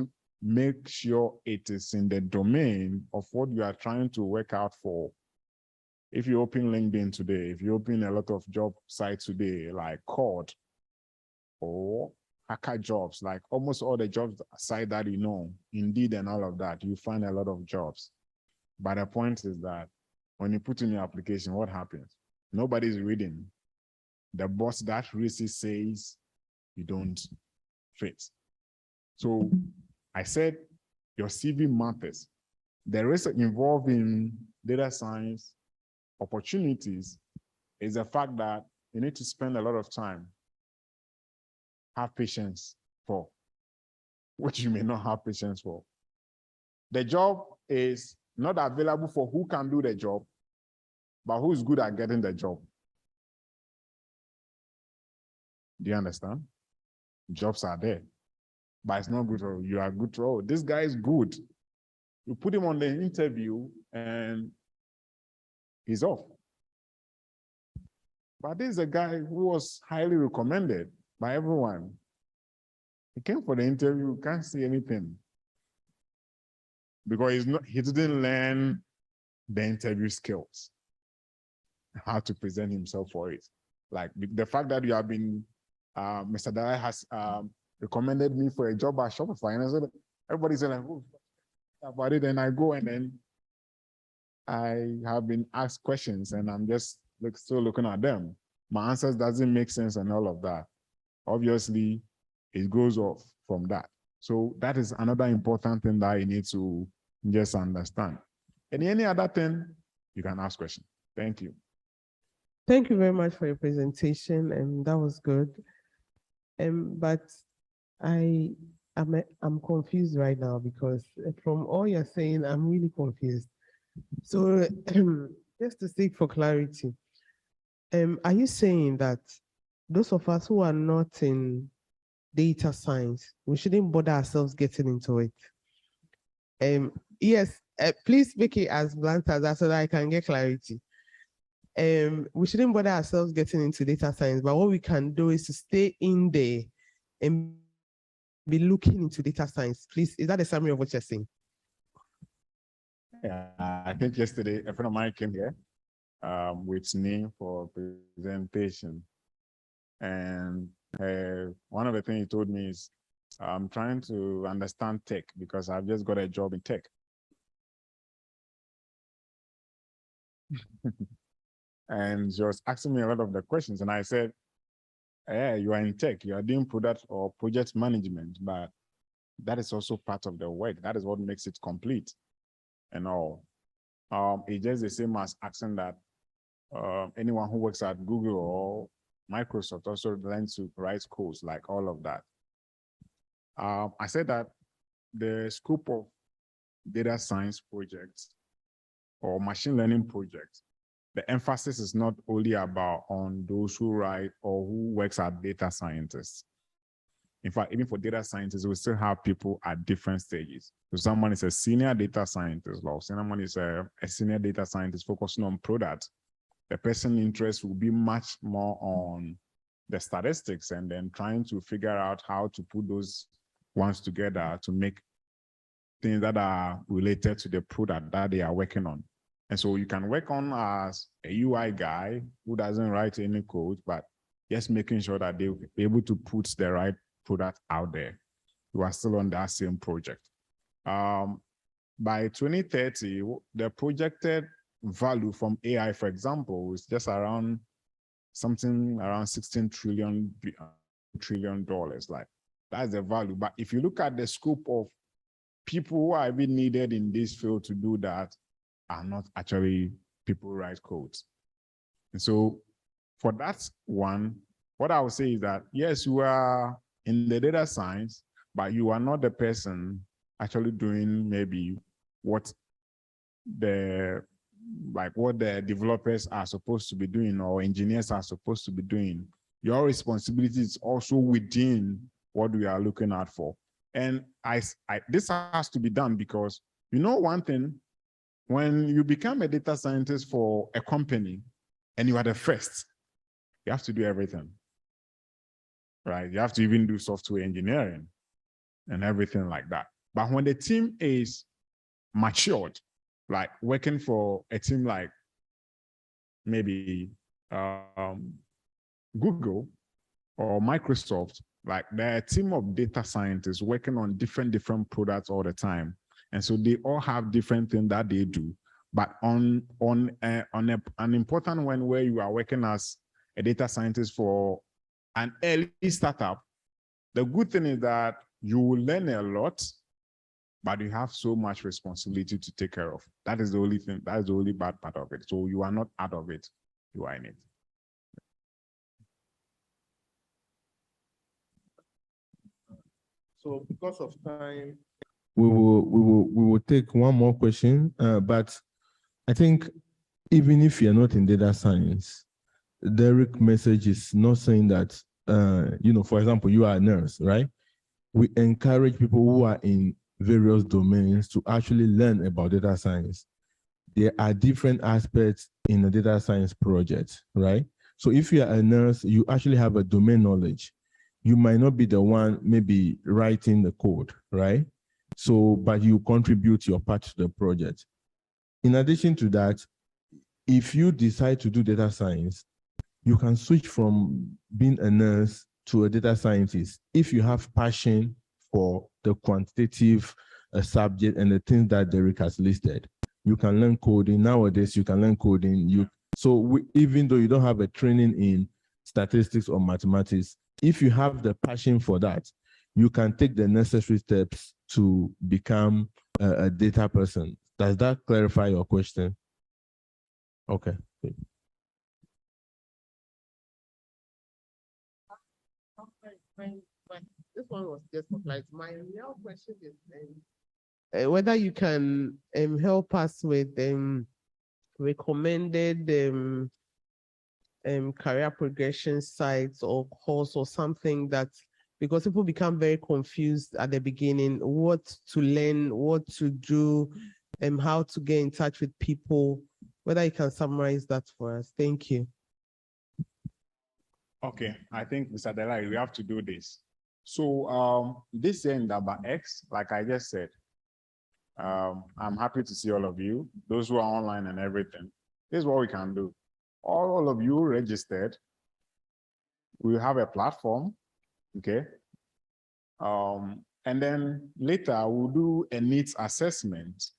B: in the domain of what you are trying to work out for. If you open LinkedIn today, if you open a lot of job sites today, like Cord or Hacker Jobs, like almost all the jobs site that you know, Indeed and all of that, you find a lot of jobs. But the point is that when you put in your application, what happens? Nobody's reading. The boss that really says you don't fit. So I said your CV matters. The risk involved in data science opportunities is the fact that you need to spend a lot of time, have patience for, which you may not have patience for. The job is not available for who can do the job, but who's good at getting the job. Do you understand? Jobs are there, but it's not good for you are good to, oh, this guy is good. You put him on the interview and he's off. But this is a guy who was highly recommended by everyone. He came for the interview, can't see anything. Because he didn't learn the interview skills, how to present himself for it. Like the fact that you have been, Mr. Dara has recommended me for a job at Shopify, and I said, everybody's like, oh, about it, and I go and then I have been asked questions and I'm just still looking at them. My answers doesn't make sense and all of that. Obviously, it goes off from that. So that is another important thing that you need to just understand. And any other thing, you can ask questions. Thank you.
C: Thank you very much for your presentation, and that was good. But I'm confused right now because from all you're saying, I'm really confused. So just to seek for clarity, are you saying that those of us who are not in data science, we shouldn't bother ourselves getting into it? Yes, please make it as blunt as that so that I can get clarity. We shouldn't bother ourselves getting into data science, but what we can do is to stay in there and be looking into data science. Please, is that a summary of what you're saying?
B: Yeah, I think yesterday a friend of mine came here with me for presentation. And one of the things he told me is, I'm trying to understand tech because I've just got a job in tech. And she was asking me a lot of the questions. And I said, yeah, you are in tech, you are doing product or project management, but that is also part of the work. That is what makes it complete and all. It's just the same as asking that anyone who works at Google or Microsoft also learns to write codes, like all of that. I said that the scope of data science projects or machine learning projects, the emphasis is not only about on those who write or who works as data scientists. In fact, even for data scientists, we still have people at different stages. So someone is a senior data scientist, or someone is a senior data scientist focusing on product. The person's interest will be much more on the statistics and then trying to figure out how to put those ones together to make things that are related to the product that they are working on. And so you can work on as a UI guy who doesn't write any code, but just making sure that they'll be able to put the right product out there. You are still on that same project. By 2030, the projected value from AI, for example, is just around something around $16 trillion. Like, that's the value. But if you look at the scope of people who are even needed in this field to do that are not actually people who write codes. And so for that one, what I would say is that, yes, you are in the data science, but you are not the person actually doing maybe what the developers are supposed to be doing or engineers are supposed to be doing. Your responsibility is also within what we are looking out for. And this has to be done because, you know, one thing, when you become a data scientist for a company and you are the first, you have to do everything, right? You have to even do software engineering and everything like that. But when the team is matured, like working for a team like maybe Google or Microsoft, like they're a team of data scientists working on different products all the time. And so they all have different things that they do. But on an important one where you are working as a data scientist for an early startup, the good thing is that you will learn a lot, but you have so much responsibility to take care of. That is the only thing, that is the only bad part of it. So you are not out of it, you are in it.
D: So because of time, we will take one more question. But I think even if you're not in data science, Derek's message is not saying that, for example, you are a nurse, right? We encourage people who are in various domains to actually learn about data science. There are different aspects in a data science project, right? So if you are a nurse, you actually have a domain knowledge. You might not be the one maybe writing the code, right? So, but you contribute your part to the project. In addition to that, if you decide to do data science, you can switch from being a nurse to a data scientist if you have passion for the quantitative a subject and the things that Derek has listed. You can learn coding. Nowadays, you can learn coding. Even though you don't have a training in statistics or mathematics, if you have the passion for that, you can take the necessary steps to become a data person. Does that clarify your question? Okay.
C: This one was just for like my real question is whether you can help us with recommended career progression sites or course or something that, because people become very confused at the beginning, what to learn, what to do, and how to get in touch with people, whether you can summarize that for us. Thank you.
B: Okay, I think, Mr. Delay, we have to do this. So this year in IndabaX, like I just said, I'm happy to see all of you, those who are online and everything. This is what we can do. All of you registered, we have a platform, okay? And then later we'll do a needs assessment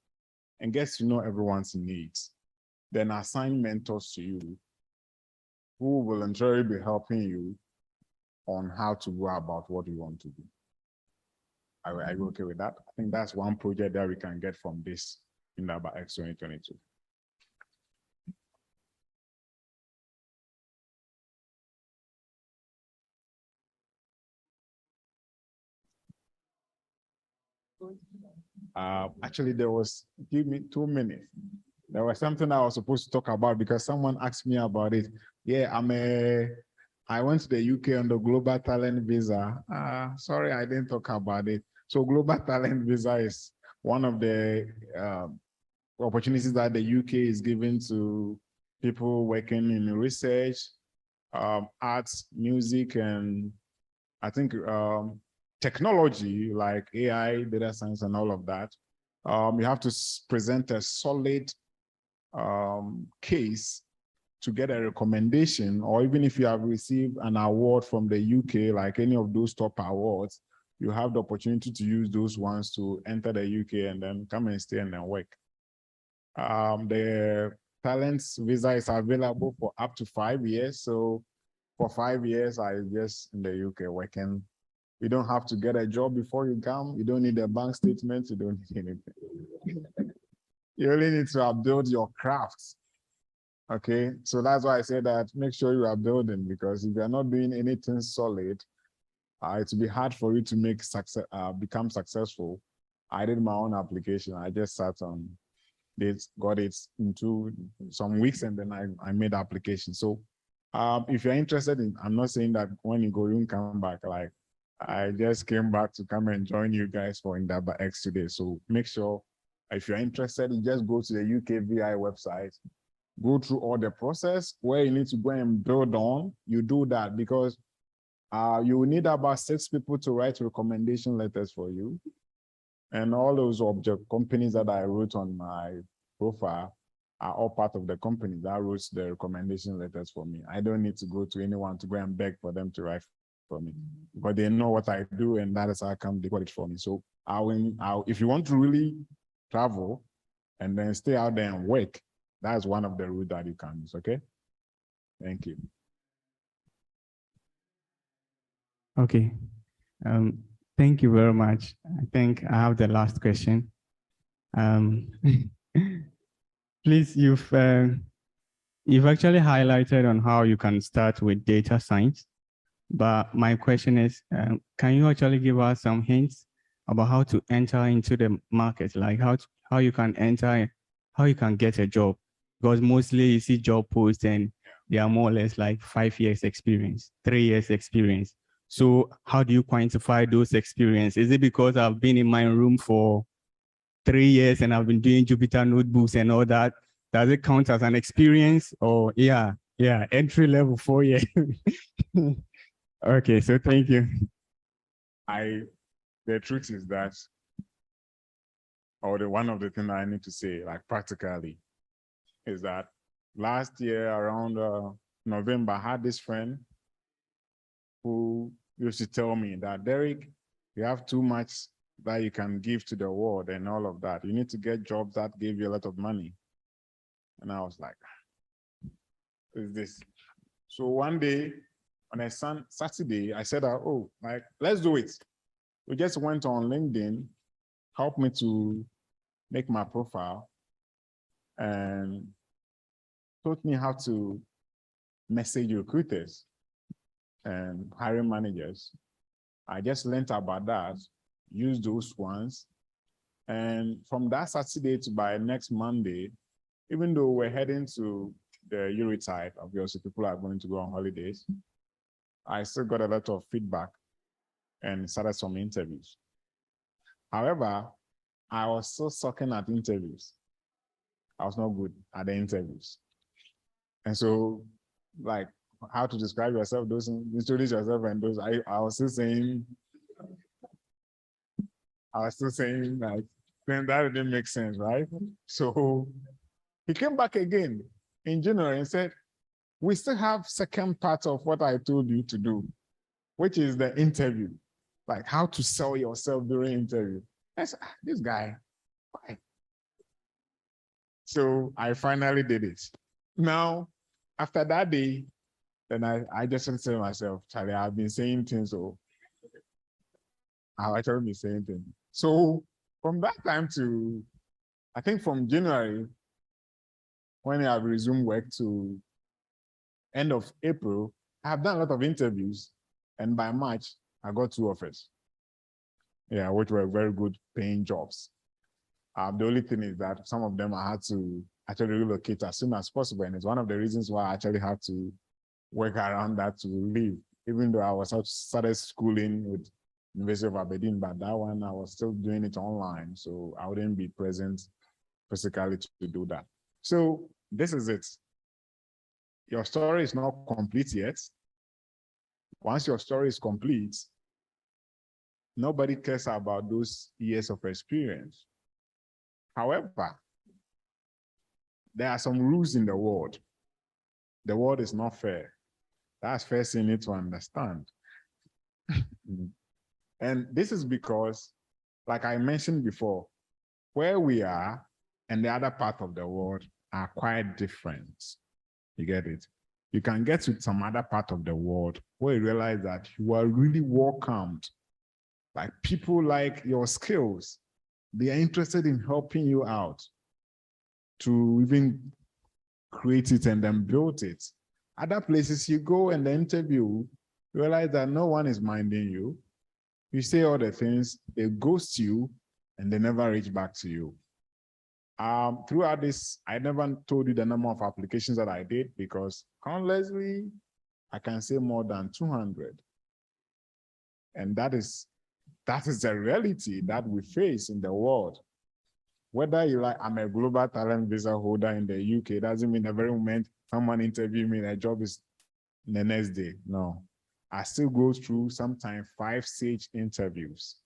B: and get to know everyone's needs. Then assign mentors to you who will voluntarily be helping you on how to go about what you want to do. Are you okay with that? I think that's one project that we can get from this IndabaX 2022. Actually, give me 2 minutes. There was something I was supposed to talk about because someone asked me about it. Yeah, I went to the UK on the Global Talent Visa. Sorry, I didn't talk about it. So Global Talent Visa is one of the opportunities that the UK is giving to people working in research, arts, music, and I think technology like AI, data science, and all of that. You have to present a solid case to get a recommendation, or even if you have received an award from the UK, like any of those top awards, you have the opportunity to use those ones to enter the UK and then come and stay and then work. The talents visa is available for up to 5 years. So for 5 years, I just in the UK working. You don't have to get a job before you come. You don't need a bank statement. You don't need anything. You only need to build your crafts. Okay, so that's why I say that make sure you are building, because if you're not doing anything solid, it will be hard for you to make success, become successful. I did my own application. I just sat on it, got it into some weeks, and then I made the application. So if you're interested in, I'm not saying that when you go, you can come back. Like I just came back to come and join you guys for IndabaX today. So make sure if you're interested, you just go to the UKVI website, go through all the process where you need to go and build on. You do that because you will need about 6 people to write recommendation letters for you. And all those object companies that I wrote on my profile are all part of the company that wrote the recommendation letters for me. I don't need to go to anyone to go and beg for them to write for me, but they know what I do, and that is how come they got it for me. So if you want to really travel and then stay out there and work, that's one of the routes that you can use. Okay. Thank you.
E: Okay. Thank you very much. I think I have the last question. Please, you've actually highlighted on how you can start with data science, but my question is, can you actually give us some hints about how to enter into the market, like how you can enter, how you can get a job? Because mostly you see job posts and they are more or less like 5 years experience, 3 years experience. So how do you quantify those experiences? Is it because I've been in my room for 3 years and I've been doing Jupyter notebooks and all that? Does it count as an experience? Or entry level 4 years? Okay, so thank you.
B: The truth is that, or one of the things I need to say, like practically, is that last year around November, I had this friend who used to tell me that, Derek, you have too much that you can give to the world and all of that. You need to get jobs that give you a lot of money. And I was like, what is this? So one day on a Saturday, I said, oh, like, let's do it. We just went on LinkedIn, helped me to make my profile, and taught me how to message recruiters and hiring managers. I just learned about that, used those ones. And from that Saturday to by next Monday, even though we're heading to the Eurotide, obviously people are going to go on holidays, I still got a lot of feedback and started some interviews. However, I was still sucking at interviews. I was not good at the interviews. And so, like, how to describe yourself, those introduce yourself, and those I was still saying like, then that didn't make sense, right? So he came back again in January and said, we still have second part of what I told you to do, which is the interview, like how to sell yourself during interview. I said, this guy, why? So I finally did it. Now, after that day, then I just said to myself, Charlie, I've been saying things, so I'll actually be saying things. So from that time to, I think from January, when I resumed work to end of April, I have done a lot of interviews, and by March, I got 2 offers. Yeah, which were very good paying jobs. The only thing is that some of them I had to actually relocate as soon as possible, and it's one of the reasons why I actually had to work around that to leave, even though I was started schooling with University of Aberdeen, but that one I was still doing it online, so I wouldn't be present physically to do that. So this is it. Your story is not complete yet. Once your story is complete, nobody cares about those years of experience. However, there are some rules in the world. The world is not fair. That's first you need to understand. And this is because, like I mentioned before, where we are and the other part of the world are quite different. You get it? You can get to some other part of the world where you realize that you are really welcomed. Like people like your skills. They are interested in helping you out to even create it and then build it. Other places you go and the interview, realize that no one is minding you. You say all the things, they ghost you, and they never reach back to you. Throughout this, I never told you the number of applications that I did because countlessly, I can say more than 200. And that is the reality that we face in the world. Whether you like, I'm a global talent visa holder in the UK, doesn't mean the very moment someone interview me, the job is the next day. No, I still go through sometimes 5-stage interviews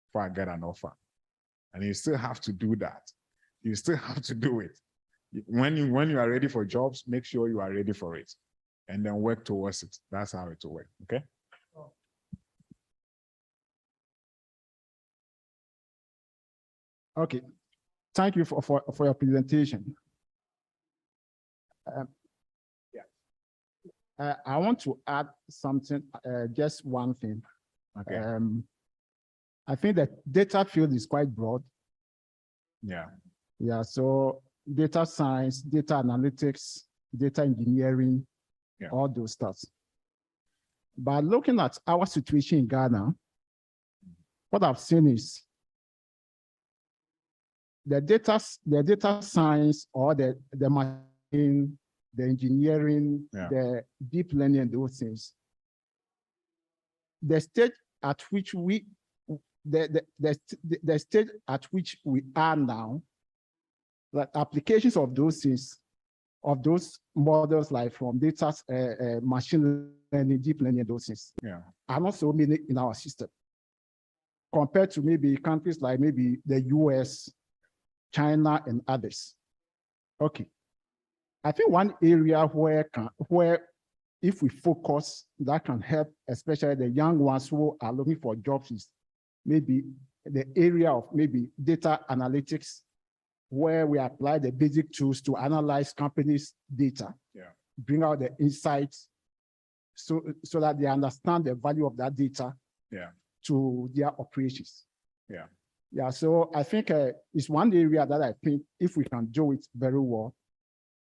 B: before I get an offer. And you still have to do that. You still have to do it. When you are ready for jobs, make sure you are ready for it and then work towards it. That's how it will work, okay?
F: Okay, thank you for your presentation. I want to add something, just one thing.
B: Okay.
F: I think that data field is quite broad.
B: Yeah.
F: Yeah, so data science, data analytics, data engineering,
B: Yeah.
F: all those stuff. But looking at our situation in Ghana, what I've seen is the data science or the machine, the engineering,
B: Yeah.
F: the deep learning, and those things. The stage at which the stage at which we are now, like applications of those things, of those models, like from data, machine learning, deep learning, those things,
B: Yeah.
F: are not so many in our system compared to maybe countries like maybe the US, China, and others. Okay. I think one area where if we focus, that can help, especially the young ones who are looking for jobs, is maybe the area of maybe data analytics, where we apply the basic tools to analyze companies' data, bring out the insights so that they understand the value of that data to their operations. So I think it's one area that I think if we can do it very well,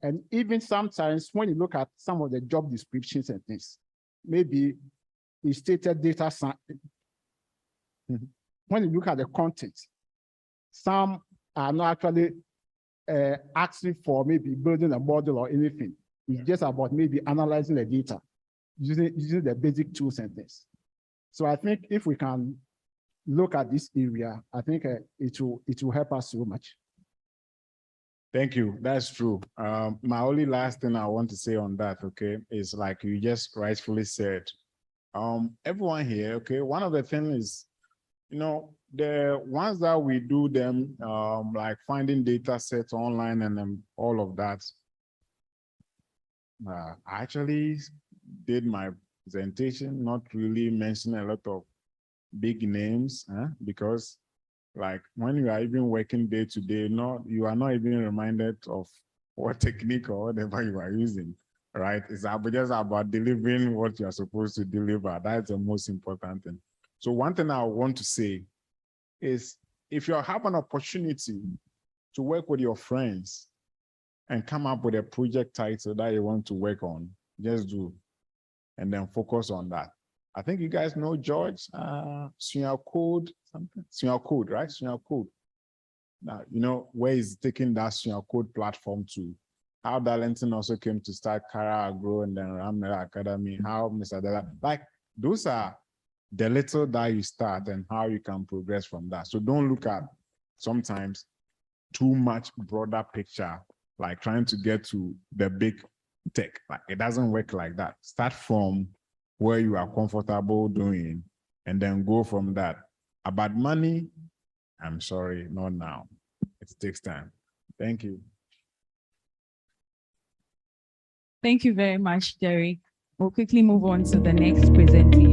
F: and even sometimes when you look at some of the job descriptions and things, maybe it stated data science. When you look at the content, some are not actually asking for maybe building a model or anything. It's just about maybe analyzing the data, using the basic tools and things. So I think if we can look at this area, I think it will help us so much.
B: Thank you. That's true. My only last thing I want to say on that, okay, is like you just rightfully said, everyone here, okay, one of the things is, you know, the ones that we do them, like finding data sets online and then all of that, I actually did my presentation, not really mentioning a lot of big names, because like when you are even working day to day, you are not even reminded of what technique or whatever you are using, right? It's just about delivering what you are supposed to deliver. That's the most important thing. So one thing I want to say is if you have an opportunity to work with your friends and come up with a project title that you want to work on, just do, and then focus on that. I think you guys know George, Code, something, Code, right? Code. Now, you know, where he's taking that Code platform to, how Darlington also came to start Kara Agro and then Ramner Academy, how Mr. Della, like those are the little that you start and how you can progress from that. So don't look at sometimes too much broader picture, like trying to get to the big tech. Like it doesn't work like that. Start from where you are comfortable doing and then go from that. About money, I'm sorry, not now. It takes time. Thank you.
A: Thank you very much, Derek. We'll quickly move on to the next presentation.